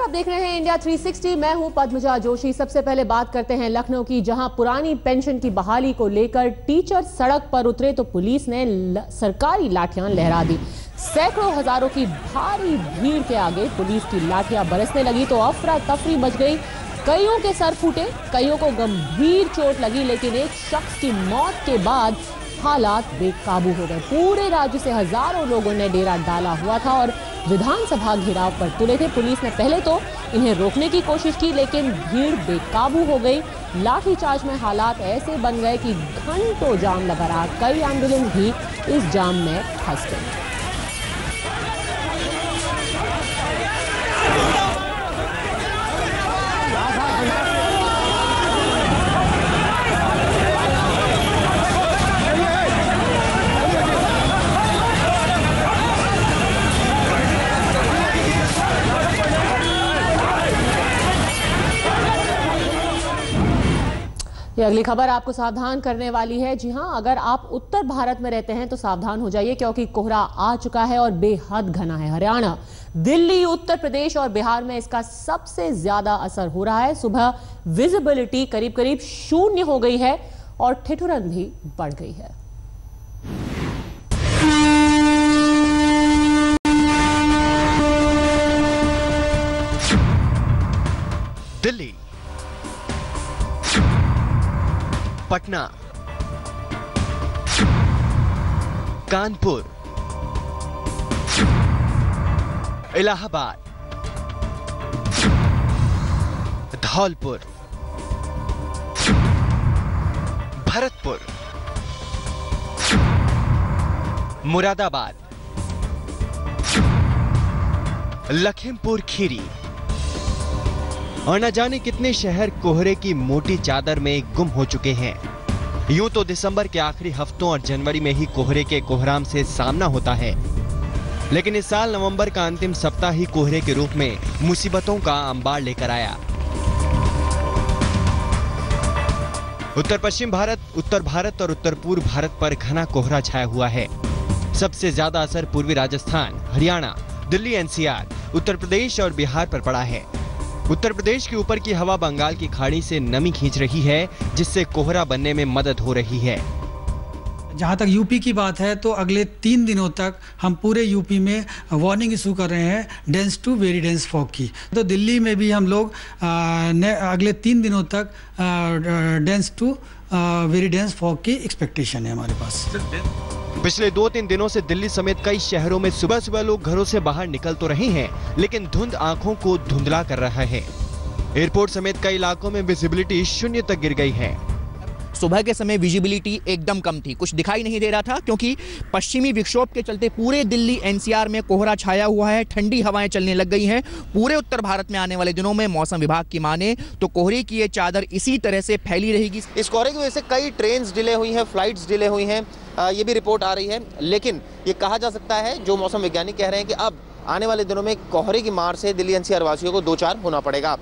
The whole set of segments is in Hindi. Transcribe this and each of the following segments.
आप देख रहे हैं इंडिया 360। मैं हूं पद्मजा जोशी। सबसे पहले बात करते हैं लखनऊ की, जहां पुरानी पेंशन की बहाली को लेकर टीचर सड़क पर उतरे तो पुलिस ने सरकारी लाठियां लहरा दी। सैकड़ों हजारों की भारी भीड़ के आगे पुलिस की लाठियां बरसने लगी तो अफरा तफरी मच गई। कईयों के सर फूटे, कईयों को गंभीर चोट लगी, लेकिन एक शख्स की मौत के बाद हालात बेकाबू हो गए। पूरे राज्य से हजारों लोगों ने डेरा डाला हुआ था और विधानसभा घेराव पर तुले थे। पुलिस ने पहले तो इन्हें रोकने की कोशिश की, लेकिन भीड़ बेकाबू हो गई। लाठीचार्ज में हालात ऐसे बन गए कि घंटों जाम लगा रहा। कई एम्बुलेंस भी इस जाम में फंस गई। ये अगली खबर आपको सावधान करने वाली है। जी हां, अगर आप उत्तर भारत में रहते हैं तो सावधान हो जाइए, क्योंकि कोहरा आ चुका है और बेहद घना है। हरियाणा, दिल्ली, उत्तर प्रदेश और बिहार में इसका सबसे ज्यादा असर हो रहा है। सुबह विजिबिलिटी करीब करीब 0 हो गई है और ठिठुरन भी बढ़ गई है। दिल्ली, पटना, कानपुर, इलाहाबाद, धौलपुर, भरतपुर, मुरादाबाद, लखीमपुर खीरी और न जाने कितने शहर कोहरे की मोटी चादर में गुम हो चुके हैं। यूं तो दिसंबर के आखिरी हफ्तों और जनवरी में ही कोहरे के कोहराम से सामना होता है, लेकिन इस साल नवंबर का अंतिम सप्ताह ही कोहरे के रूप में मुसीबतों का अंबार लेकर आया। उत्तर पश्चिम भारत, उत्तर भारत और उत्तर पूर्व भारत पर घना कोहरा छाया हुआ है। सबसे ज्यादा असर पूर्वी राजस्थान, हरियाणा, दिल्ली एनसीआर, उत्तर प्रदेश और बिहार पर पड़ा है। उत्तर प्रदेश के ऊपर की हवा बंगाल की खाड़ी से नमी खींच रही है, जिससे कोहरा बनने में मदद हो रही है। जहाँ तक यूपी की बात है तो अगले 3 दिनों तक हम पूरे यूपी में वार्निंग इशू कर रहे हैं dense to very dense fog की। तो दिल्ली में भी हम लोग अगले 3 दिनों तक dense to very dense fog की एक्सपेक्टेशन है हमारे पास। पिछले 2-3 दिनों से दिल्ली समेत कई शहरों में सुबह सुबह लोग घरों से बाहर निकल तो रहे हैं, लेकिन धुंध आंखों को धुंधला कर रहा है। एयरपोर्ट समेत कई इलाकों में विजिबिलिटी 0 तक गिर गई है। सुबह के समय विजिबिलिटी एकदम कम थी, कुछ दिखाई नहीं दे रहा था, क्योंकि पश्चिमी विक्षोभ के चलते पूरे दिल्ली एनसीआर में कोहरा छाया हुआ है। ठंडी हवाएं चलने लग गई हैं। पूरे उत्तर भारत में आने वाले दिनों में मौसम विभाग की माने तो कोहरे की ये चादर इसी तरह से फैली रहेगी। इस कोहरे की वजह से कई ट्रेन डिले हुई हैं, फ्लाइट्स डिले हुई हैं, ये भी रिपोर्ट आ रही है। लेकिन ये कहा जा सकता है, जो मौसम वैज्ञानिक कह रहे हैं कि अब आने वाले दिनों में कोहरे की मार से दिल्ली एनसीआर वासियों को 2-4 होना पड़ेगा।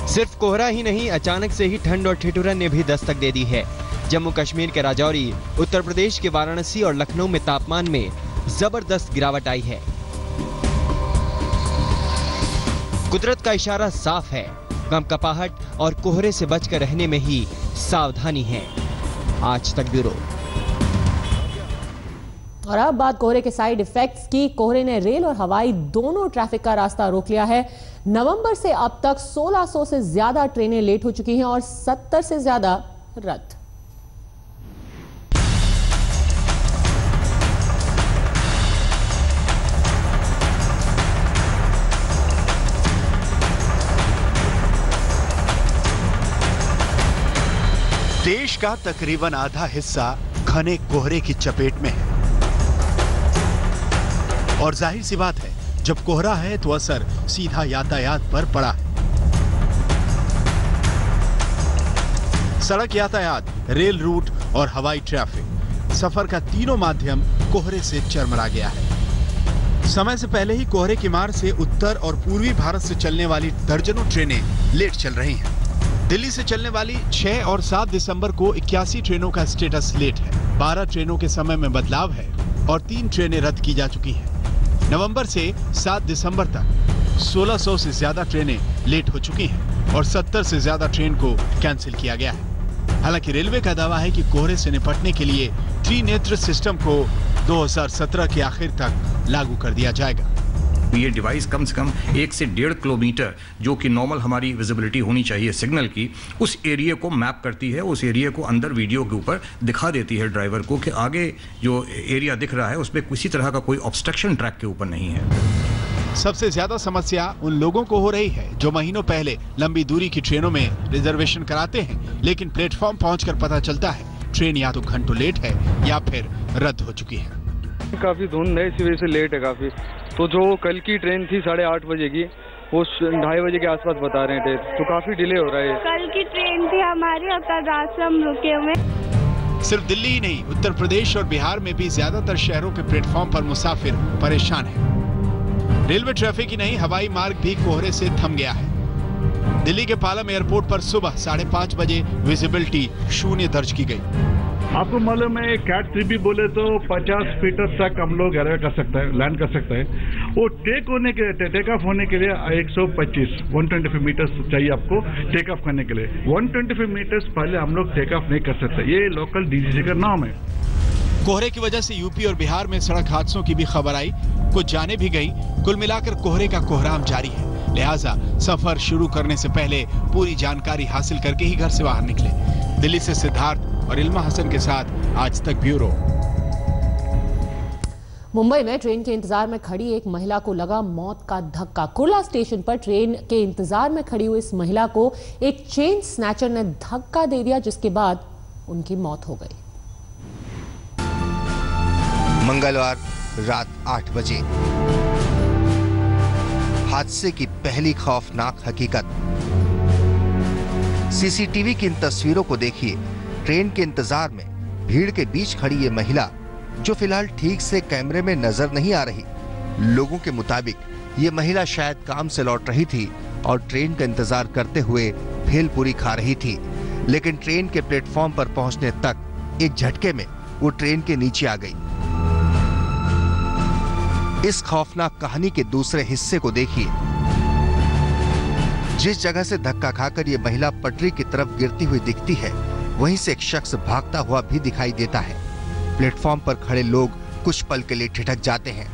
सिर्फ कोहरा ही नहीं, अचानक से ही ठंड और ठिठुरन ने भी दस्तक दे दी है। जम्मू कश्मीर के राजौरी, उत्तर प्रदेश के वाराणसी और लखनऊ में तापमान में जबरदस्त गिरावट आई है। कुदरत का इशारा साफ है, कंपकपाहट और कोहरे से बचकर रहने में ही सावधानी है। आज तक ब्यूरो। और अब बात कोहरे के साइड इफेक्ट्स की। कोहरे ने रेल और हवाई दोनों ट्रैफिक का रास्ता रोक लिया है। नवंबर से अब तक 1600 से ज्यादा ट्रेनें लेट हो चुकी हैं और 70 से ज्यादा रद्द। देश का तकरीबन आधा हिस्सा घने कोहरे की चपेट में है और जाहिर सी बात है, जब कोहरा है तो असर सीधा यातायात पर पड़ा है। सड़क यातायात, रेल रूट और हवाई ट्रैफिक, सफर का तीनों माध्यम कोहरे से चरमरा गया है। समय से पहले ही कोहरे की मार से उत्तर और पूर्वी भारत से चलने वाली दर्जनों ट्रेनें लेट चल रही हैं। दिल्ली से चलने वाली 6 और 7 दिसंबर को 81 ट्रेनों का स्टेटस लेट है। 12 ट्रेनों के समय में बदलाव है और 3 ट्रेनें रद्द की जा चुकी हैं। नवंबर से 7 दिसंबर तक 1600 से ज्यादा ट्रेनें लेट हो चुकी हैं और 70 से ज्यादा ट्रेन को कैंसिल किया गया है। हालांकि रेलवे का दावा है कि कोहरे से निपटने के लिए त्रिनेत्र सिस्टम को 2017 के आखिर तक लागू कर दिया जाएगा। ये डिवाइस कम से कम 1 से 1.5 किलोमीटर जो कि नॉर्मल हमारी विजिबिलिटी होनी चाहिए सिग्नल की, उस एरिया को मैप करती है, उस एरिया को अंदर वीडियो के ऊपर दिखा देती है ड्राइवर को कि आगे जो एरिया दिख रहा है उसमें किसी तरह का कोई ऑब्स्ट्रक्शन ट्रैक के ऊपर नहीं है। सबसे ज्यादा समस्या उन लोगों को हो रही है जो महीनों पहले लंबी दूरी की ट्रेनों में रिजर्वेशन कराते हैं, लेकिन प्लेटफॉर्म पहुंचकर पता चलता है ट्रेन या तो घंटों लेट है या फिर रद्द हो चुकी है। काफी धुंध है, इसी वजह से लेट है काफी। तो जो कल की ट्रेन थी 8:30 बजे की, वो 2:30 बजे के आसपास बता रहे हैं डेट, तो काफी डिले हो रहा है। कल की ट्रेन थी हमारी और कल रात से हम रुके हुए। सिर्फ दिल्ली ही नहीं, उत्तर प्रदेश और बिहार में भी ज्यादातर शहरों के प्लेटफॉर्म पर मुसाफिर परेशान हैं। रेलवे ट्रैफिक ही नहीं, हवाई मार्ग भी कोहरे से थम गया है। दिल्ली के पालम एयरपोर्ट पर सुबह 5:30 बजे विजिबिलिटी 0 दर्ज की गई। आपको मालूम है कैट 3B बोले तो 50 फीट तक हम लोग कर सकते हैं, लैंड कर सकते हैं। वो टेक ऑफ होने के लिए 125 मीटर्स चाहिए आपको टेक ऑफ करने के लिए। 125 मीटर्स पहले हम लोग टेक ऑफ नहीं कर सकते, ये लोकल डीजीसी का नाम है। कोहरे की वजह से यूपी और बिहार में सड़क हादसों की भी खबर आई, कुछ जाने भी गई। कुल मिलाकर कोहरे का कोहराम जारी है, लिहाजा सफर शुरू करने से पहले पूरी जानकारी हासिल करके ही घर से बाहर निकले। दिल्ली से सिद्धार्थ और इल्मा हसन के साथ आज तक ब्यूरो। मुंबई में ट्रेन के इंतजार में खड़ी एक महिला को लगा मौत का धक्का। कुर्ला स्टेशन पर ट्रेन के इंतजार में खड़ी हुई इस महिला को एक चेन स्नैचर ने धक्का दे दिया, जिसके बाद उनकी मौत हो गई। मंगलवार रात 8 बजे हादसे की पहली खौफनाक हकीकत। सीसीटीवी की इन तस्वीरों को देखिए। ट्रेन के इंतजार में भीड़ के बीच खड़ी ये महिला, जो फिलहाल ठीक से कैमरे में नजर नहीं आ रही। लोगों के मुताबिक ये महिला शायद काम से लौट रही थी और ट्रेन का इंतजार करते हुए भेलपूरी खा रही थी, लेकिन ट्रेन के प्लेटफॉर्म पर पहुंचने तक एक झटके में वो ट्रेन के नीचे आ गई। इस खौफनाक कहानी के दूसरे हिस्से को देखिए। जिस जगह से धक्का खाकर ये महिला पटरी की तरफ गिरती हुई दिखती है, वहीं से एक शख्स भागता हुआ भी दिखाई देता है। प्लेटफॉर्म पर खड़े लोग कुछ पल के लिए ठिठक जाते हैं,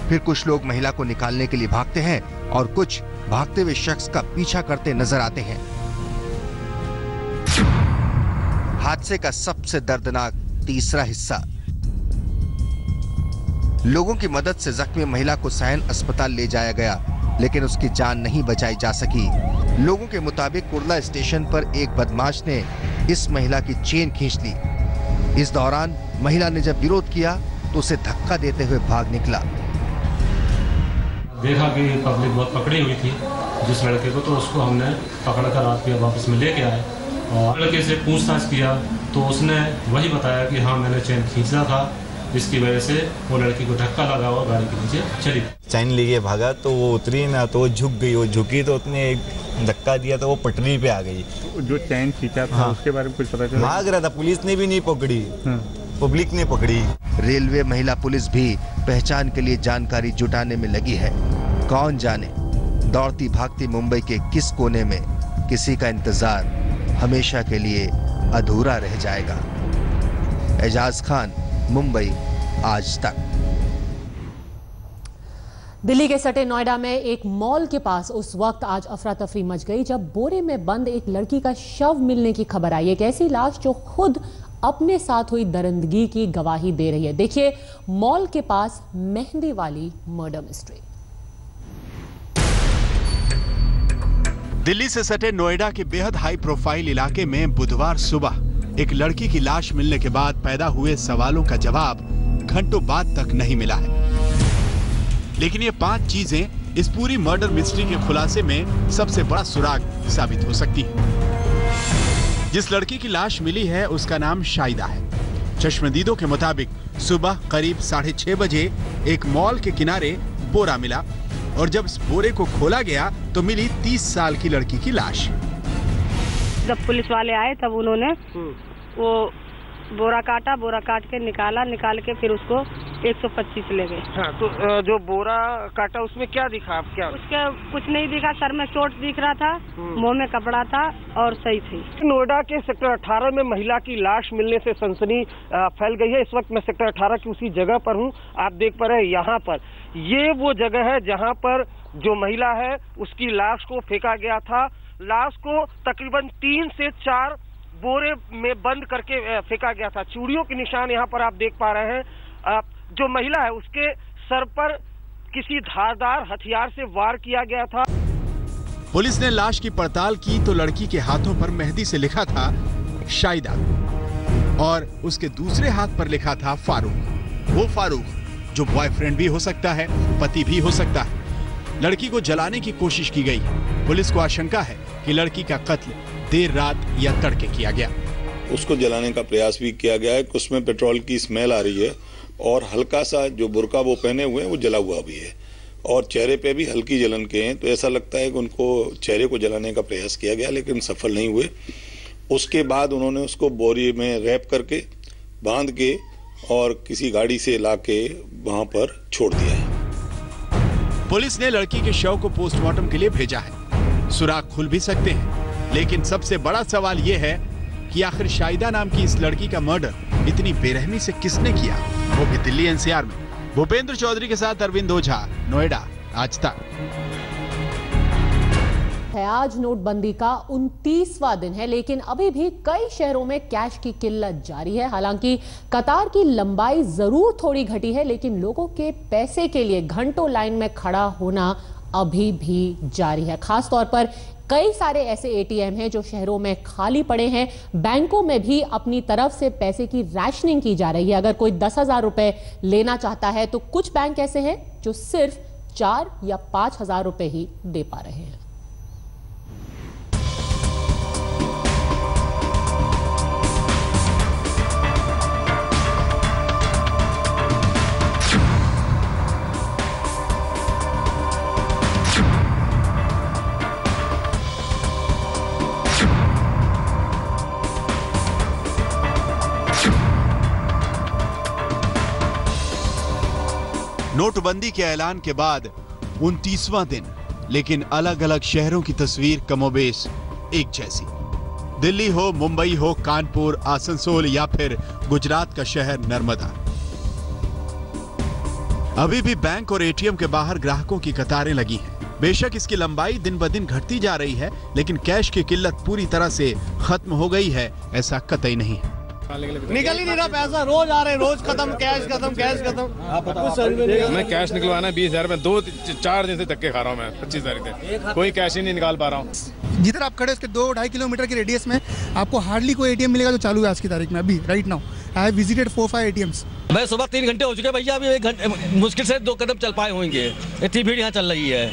फिर कुछ लोग महिला को निकालने के लिए भागते हैं और कुछ भागते हुए शख्स का पीछा करते नजर आते हैं। हादसे का सबसे दर्दनाक तीसरा हिस्सा। लोगों की मदद से जख्मी महिला को सैन अस्पताल ले जाया गया, लेकिन उसकी जान नहीं बचाई जा सकी। लोगों के मुताबिक कुर्ला स्टेशन पर एक बदमाश ने इस महिला की चेन खींच ली। इस दौरान महिला ने जब विरोध किया तो उसे धक्का देते हुए भाग निकला। देखा कि पब्लिक बहुत पकड़ी हुई थी जिस लड़के को, तो उसको हमने पकड़कर आपके वापस में लेके आए और लड़के से पूछताछ किया तो उसने वही बताया कि हाँ मैंने चेन खींचा था, जिसकी वजह से वो लड़की को धक्का लगा हुआ गाड़ी के नीचे चली। चैन लेके भागा तो वो उतरी ना, तो वो झुक गई। वो झुकी तो उसने एक धक्का दिया तो वो पटरी पे आ गई। जो चैन खींचा था उसके बारे में कुछ पता चला? भाग रहा था, पुलिस ने भी नहीं पकड़ी, पब्लिक ने पकड़ी। रेलवे महिला पुलिस भी पहचान के लिए जानकारी जुटाने में लगी है। कौन जाने दौड़ती भागती मुंबई के किस कोने में किसी का इंतजार हमेशा के लिए अधूरा रह जाएगा। एजाज खान, मुंबई आज तक। दिल्ली के सटे नोएडा में एक मॉल के पास उस वक्त आज अफरा तफरी मच गई जब बोरे में बंद एक लड़की का शव मिलने की खबर आई। एक ऐसी लाश जो खुद अपने साथ हुई दरिंदगी की गवाही दे रही है। देखिए मॉल के पास मेहंदी वाली मर्डर मिस्ट्री। दिल्ली से सटे नोएडा के बेहद हाई प्रोफाइल इलाके में बुधवार सुबह एक लड़की की लाश मिलने के बाद पैदा हुए सवालों का जवाब घंटों बाद तक नहीं मिला है। लेकिन ये 5 चीजें इस पूरी मर्डर मिस्ट्री के खुलासे में सबसे बड़ा सुराग साबित हो सकती है। जिस लड़की की लाश मिली है उसका नाम शाहिदा है। चश्मदीदों के मुताबिक सुबह करीब 6:30 बजे एक मॉल के किनारे बोरा मिला और जब इस बोरे को खोला गया तो मिली 30 साल की लड़की की लाश। जब पुलिस वाले आए तब उन्होंने वो बोरा काटा, बोरा काट के निकाल के फिर उसको 125 ले गए। हाँ, तो जो बोरा काटा उसमें क्या दिखा आप? क्या उसके कुछ नहीं दिखा, सर में चोट दिख रहा था, मुंह में कपड़ा था और सही थी। नोएडा के सेक्टर 18 में महिला की लाश मिलने से सनसनी फैल गई है। इस वक्त मैं सेक्टर 18 की उसी जगह पर हूँ। आप देख पा रहे हैं यहाँ पर, ये वो जगह है जहाँ पर जो महिला है उसकी लाश को फेंका गया था। लाश को तकरीबन 3 से 4 बोरे में बंद करके फेंका गया था। चूड़ियों के निशान यहाँ पर आप देख पा रहे हैं। जो महिला है उसके सर पर किसी धारदार हथियार से वार किया गया था। पुलिस ने लाश की पड़ताल की तो लड़की के हाथों पर मेहंदी से लिखा था शाहिदा और उसके दूसरे हाथ पर लिखा था फारूक। वो फारूक जो बॉयफ्रेंड भी हो सकता है, पति भी हो सकता है। लड़की को जलाने की कोशिश की गई। पुलिस को आशंका है कि लड़की का कत्ल देर रात या तड़के किया गया। उसको जलाने का प्रयास भी किया गया है। उसमें पेट्रोल की स्मेल आ रही है और हल्का सा जो बुर्का वो पहने हुए हैं वो जला हुआ भी है और चेहरे पे भी हल्की जलन के हैं। तो ऐसा लगता है कि उनको चेहरे को जलाने का प्रयास किया गया लेकिन सफल नहीं हुए। उसके बाद उन्होंने उसको बोरी में रैप करके बांध के और किसी गाड़ी से लाके वहां पर छोड़ दिया है। पुलिस ने लड़की के शव को पोस्टमार्टम के लिए भेजा है। सुराग खुल भी सकते हैं, लेकिन सबसे बड़ा सवाल यह है कि आखिर शाहिदा नाम की इस लड़की का मर्डर इतनी बेरहमी से किसने किया, वो भी दिल्ली एनसीआर में। भूपेंद्र चौधरी के साथ अरविंद ओझा, नोएडा, आज तक। आज नोटबंदी का 29वां दिन है, लेकिन अभी भी कई शहरों में कैश की किल्लत जारी है। हालांकि कतार की लंबाई जरूर थोड़ी घटी है, लेकिन लोगों के पैसे के लिए घंटों लाइन में खड़ा होना अभी भी जारी है। खास तौर पर कई सारे ऐसे एटीएम हैं जो शहरों में खाली पड़े हैं। बैंकों में भी अपनी तरफ से पैसे की रैशनिंग की जा रही है। अगर कोई 10,000 रुपए लेना चाहता है तो कुछ बैंक ऐसे हैं जो सिर्फ 4 या 5,000 रुपए ही दे पा रहे हैं। नोटबंदी के ऐलान के बाद 29वां दिन, लेकिन अलग अलग शहरों की तस्वीर कमोबेश एक जैसी। दिल्ली हो, मुंबई हो, कानपुर, आसनसोल या फिर गुजरात का शहर नर्मदा। अभी भी बैंक और एटीएम के बाहर ग्राहकों की कतारें लगी हैं। बेशक इसकी लंबाई दिन ब दिन घटती जा रही है, लेकिन कैश की किल्लत पूरी तरह से खत्म हो गई है, ऐसा कतई नहीं है। निकल ही नहीं रहा पैसा, रोज आ रहे, रोज खत्म, कैश खत्म, कैश खत्म। मैं कैश निकलवाना है 20,000 में 2-4 दिन से धक्के खा रहा हूँ मैं। 25 तारीख से कोई कैश ही नहीं निकाल पा रहा हूँ। जिधर आप खड़े उसके 2-2.5 किलोमीटर की रेडियस में आपको हार्डली कोई एटीएम मिलेगा जो चालू है आज की तारीख में। अभी right now I have visited 4-5 ATMs. मैं सुबह 3 घंटे हो चुके भैया, अभी 1 घंटे मुश्किल से 2 कदम चल पाए होंगे। इतनी भीड़ यहाँ चल रही है।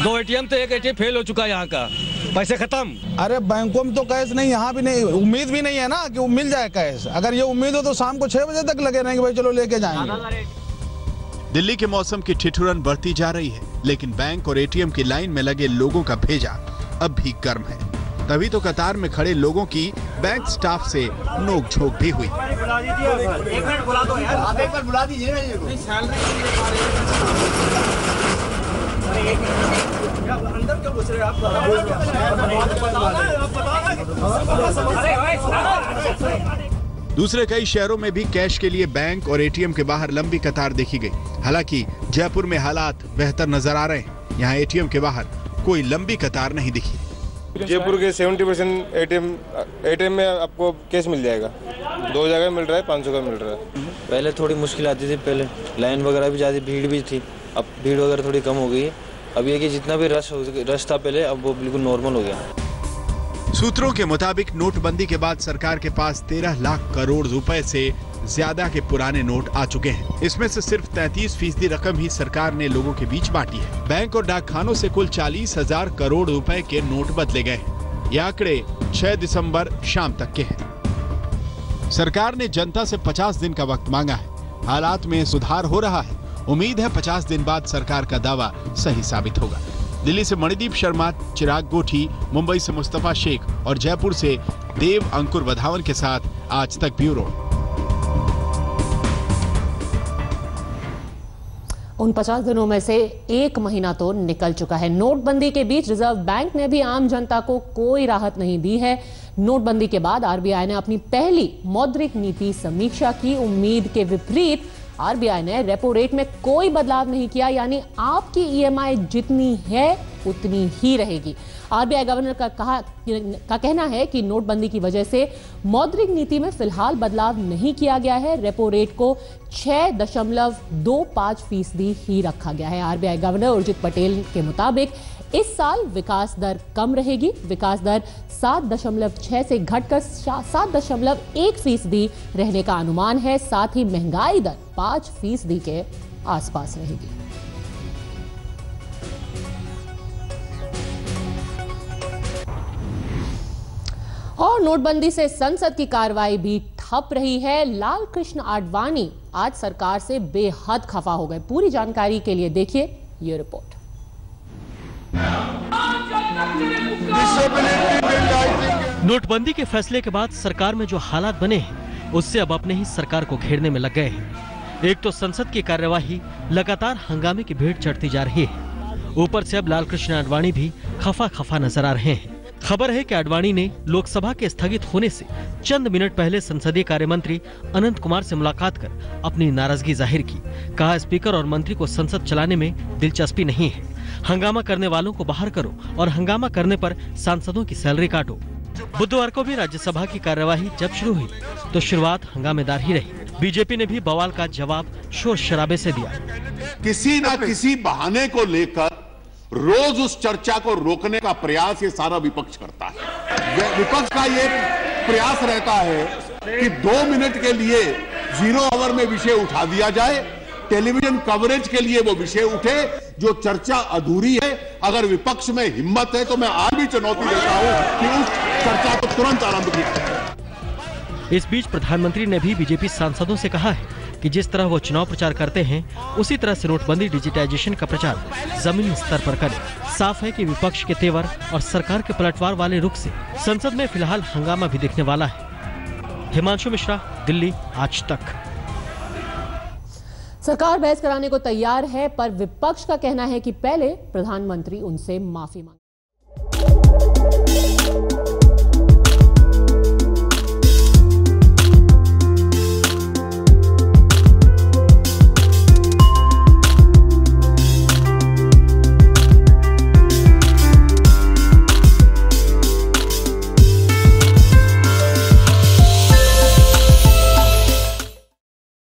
2 एटीएम तो 1 एटीएम फेल हो चुका है यहाँ का, पैसे खत्म। अरे बैंकों में तो कैश नहीं, यहाँ भी नहीं, उम्मीद भी नहीं है ना कि मिल जाए कैश। अगर ये उम्मीद हो तो शाम को 6 बजे तक लगे रहेंगे भाई, चलो लेके जाएंगे। दिल्ली के मौसम की ठिठुरन बढ़ती जा रही है, लेकिन बैंक और एटीएम की लाइन में लगे लोगों का भेजा अब भी गर्म है। तभी तो कतार में खड़े लोगों की बैंक स्टाफ से नोक-झोंक भी हुई। एक मिनट बुला दो यार, आप एक बार बुला दीजिए ना मेरे को। अंदर क्यों घुस रहे हो आप? दूसरे कई शहरों में भी कैश के लिए बैंक और एटीएम के बाहर लंबी कतार देखी गई। हालांकि जयपुर में हालात बेहतर नजर आ रहे हैं। यहाँ एटीएम के बाहर कोई लंबी कतार नहीं दिखी। जयपुर के 70% एटीएम में आपको कैश मिल जाएगा। 2 जगह मिल रहा है, 500 का मिल रहा है। पहले थोड़ी मुश्किल आती थी, पहले लाइन वगैरह भी ज़्यादा, भीड़ भी थी। अब भीड़ वगैरह थोड़ी कम हो गई है। अब ये कि जितना भी रश था पहले, अब वो बिल्कुल नॉर्मल हो गया। सूत्रों के मुताबिक नोटबंदी के बाद सरकार के पास 13 लाख करोड़ रुपए से ज्यादा के पुराने नोट आ चुके हैं। इसमें से सिर्फ 33% रकम ही सरकार ने लोगों के बीच बांटी है। बैंक और डाकखानों से कुल 40,000 करोड़ रुपए के नोट बदले गए हैं। ये आंकड़े 6 दिसंबर शाम तक के हैं। सरकार ने जनता से 50 दिन का वक्त मांगा है। हालात में सुधार हो रहा है। उम्मीद है 50 दिन बाद सरकार का दावा सही साबित होगा। दिल्ली से मणिदीप शर्मा, चिराग गोठी, मुंबई से मुस्तफा शेख और जयपुर से देव अंकुर वधावन के साथ आज तक ब्यूरो। उन 50 दिनों में से 1 महीना तो निकल चुका है। नोटबंदी के बीच रिजर्व बैंक ने भी आम जनता को कोई राहत नहीं दी है। नोटबंदी के बाद आरबीआई ने अपनी पहली मौद्रिक नीति समीक्षा की। उम्मीद के विपरीत आरबीआई ने रेपो रेट में कोई बदलाव नहीं किया, यानी आपकी ईएमआई जितनी है उतनी ही रहेगी। आरबीआई गवर्नर का कहना है कि नोटबंदी की वजह से मौद्रिक नीति में फिलहाल बदलाव नहीं किया गया है। रेपो रेट को 6.25% ही रखा गया है। आरबीआई गवर्नर उर्जित पटेल के मुताबिक इस साल विकास दर कम रहेगी। विकास दर 7.6 से घटकर 7.1% रहने का अनुमान है। साथ ही महंगाई दर 5% के आसपास रहेगी। और नोटबंदी से संसद की कार्रवाई भी ठप रही है। लाल कृष्ण आडवाणी आज सरकार से बेहद खफा हो गए। पूरी जानकारी के लिए देखिए ये रिपोर्ट। नोटबंदी के फैसले के बाद सरकार में जो हालात बने हैं उससे अब अपने ही सरकार को घेरने में लग गए हैं। एक तो संसद की कार्यवाही लगातार हंगामे की भीड़ चढ़ती जा रही है, ऊपर से अब लाल कृष्ण आडवाणी भी खफा नजर आ रहे हैं। खबर है कि आडवाणी ने लोकसभा के स्थगित होने से चंद मिनट पहले संसदीय कार्य मंत्री अनंत कुमार से मुलाकात कर अपनी नाराजगी जाहिर की। कहा स्पीकर और मंत्री को संसद चलाने में दिलचस्पी नहीं है। हंगामा करने वालों को बाहर करो और हंगामा करने पर सांसदों की सैलरी काटो। बुधवार को भी राज्यसभा की कार्यवाही जब शुरू हुई तो शुरुआत हंगामेदार ही रही। बीजेपी ने भी बवाल का जवाब शोर शराबे से दिया। किसी न किसी बहाने को लेकर रोज उस चर्चा को रोकने का प्रयास ये सारा विपक्ष करता है। विपक्ष का ये प्रयास रहता है कि 2 मिनट के लिए 0 आवर में विषय उठा दिया जाए, टेलीविजन कवरेज के लिए वो विषय उठे जो चर्चा अधूरी है। अगर विपक्ष में हिम्मत है तो मैं आज भी चुनौती देता हूं कि उस चर्चा को तुरंत आरंभ किया जाए। इस बीच प्रधानमंत्री ने भी बीजेपी सांसदों से कहा है कि जिस तरह वो चुनाव प्रचार करते हैं उसी तरह से नोटबंदी डिजिटाइजेशन का प्रचार जमीनी स्तर पर करें। साफ है कि विपक्ष के तेवर और सरकार के पलटवार वाले रुख से संसद में फिलहाल हंगामा भी दिखने वाला है। हिमांशु मिश्रा, दिल्ली, आज तक। सरकार बहस कराने को तैयार है, पर विपक्ष का कहना है कि पहले प्रधानमंत्री उनसे माफी मांगे।